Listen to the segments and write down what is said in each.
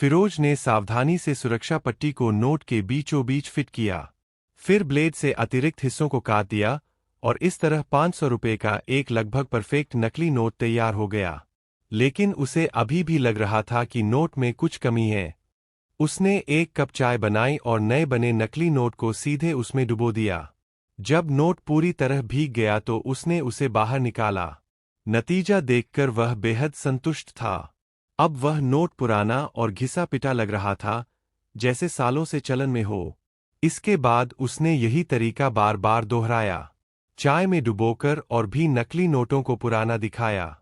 फिरोज ने सावधानी से सुरक्षा पट्टी को नोट के बीचों बीच फिट किया। फिर ब्लेड से अतिरिक्त हिस्सों को काट दिया और इस तरह 500 रुपये का एक लगभग परफेक्ट नकली नोट तैयार हो गया। लेकिन उसे अभी भी लग रहा था कि नोट में कुछ कमी है। उसने एक कप चाय बनाई और नए बने नकली नोट को सीधे उसमें डुबो दिया। जब नोट पूरी तरह भीग गया तो उसने उसे बाहर निकाला। नतीजा देखकर वह बेहद संतुष्ट था। अब वह नोट पुराना और घिसा पिटा लग रहा था, जैसे सालों से चलन में हो। इसके बाद उसने यही तरीका बार बार दोहराया, चाय में डुबोकर और भी नकली नोटों को पुराना दिखाया।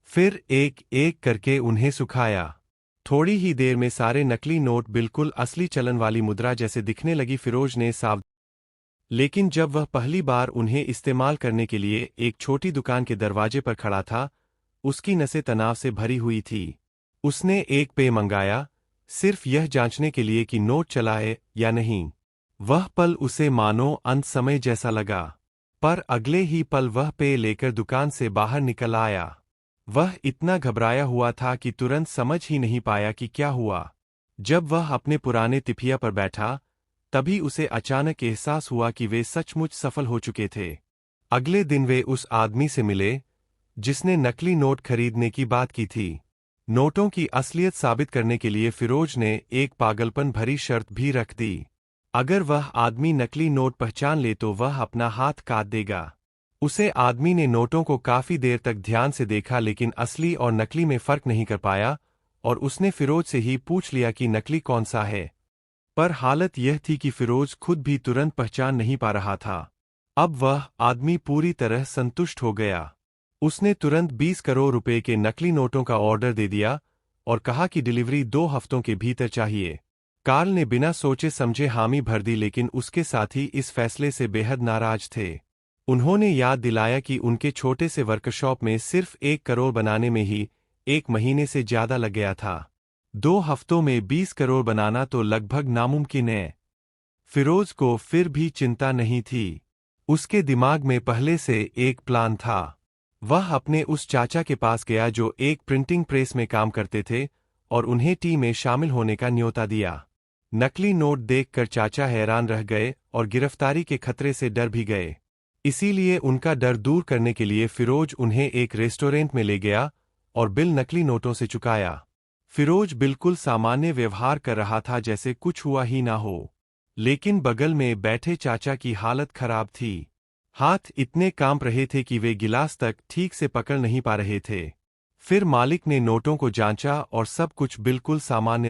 फिर एक एक करके उन्हें सुखाया। थोड़ी ही देर में सारे नकली नोट बिल्कुल असली चलन वाली मुद्रा जैसे दिखने लगी। फिरोज ने लेकिन जब वह पहली बार उन्हें इस्तेमाल करने के लिए एक छोटी दुकान के दरवाजे पर खड़ा था, उसकी नसें तनाव से भरी हुई थी। उसने एक पेय मंगाया, सिर्फ यह जांचने के लिए कि नोट चला है या नहीं। वह पल उसे मानो अंत समय जैसा लगा। पर अगले ही पल वह पेय लेकर दुकान से बाहर निकल आया। वह इतना घबराया हुआ था कि तुरंत समझ ही नहीं पाया कि क्या हुआ। जब वह अपने पुराने तिफिया पर बैठा, तभी उसे अचानक एहसास हुआ कि वे सचमुच सफल हो चुके थे। अगले दिन वे उस आदमी से मिले जिसने नकली नोट खरीदने की बात की थी। नोटों की असलियत साबित करने के लिए फिरोज ने एक पागलपन भरी शर्त भी रख दी। अगर वह आदमी नकली नोट पहचान ले तो वह अपना हाथ काट देगा। उसे आदमी ने नोटों को काफी देर तक ध्यान से देखा, लेकिन असली और नकली में फर्क नहीं कर पाया और उसने फिरोज से ही पूछ लिया कि नकली कौन सा है। पर हालत यह थी कि फिरोज खुद भी तुरंत पहचान नहीं पा रहा था। अब वह आदमी पूरी तरह संतुष्ट हो गया। उसने तुरंत 20 करोड़ रुपए के नकली नोटों का ऑर्डर दे दिया और कहा कि डिलीवरी 2 हफ्तों के भीतर चाहिए। कार्ल ने बिना सोचे समझे हामी भर दी, लेकिन उसके साथी इस फैसले से बेहद नाराज थे। उन्होंने याद दिलाया कि उनके छोटे से वर्कशॉप में सिर्फ 1 करोड़ बनाने में ही 1 महीने से ज्यादा लग गया था। 2 हफ्तों में 20 करोड़ बनाना तो लगभग नामुमकिन है। फिरोज को फिर भी चिंता नहीं थी। उसके दिमाग में पहले से एक प्लान था। वह अपने उस चाचा के पास गया जो एक प्रिंटिंग प्रेस में काम करते थे और उन्हें टीम में शामिल होने का न्योता दिया। नकली नोट देखकर चाचा हैरान रह गए और गिरफ्तारी के खतरे से डर भी गए। इसीलिए उनका डर दूर करने के लिए फिरोज उन्हें एक रेस्टोरेंट में ले गया और बिल नकली नोटों से चुकाया। फिरोज बिल्कुल सामान्य व्यवहार कर रहा था, जैसे कुछ हुआ ही ना हो। लेकिन बगल में बैठे चाचा की हालत खराब थी। हाथ इतने कांप रहे थे कि वे गिलास तक ठीक से पकड़ नहीं पा रहे थे। फिर मालिक ने नोटों को जांचा और सब कुछ बिल्कुल सामान्य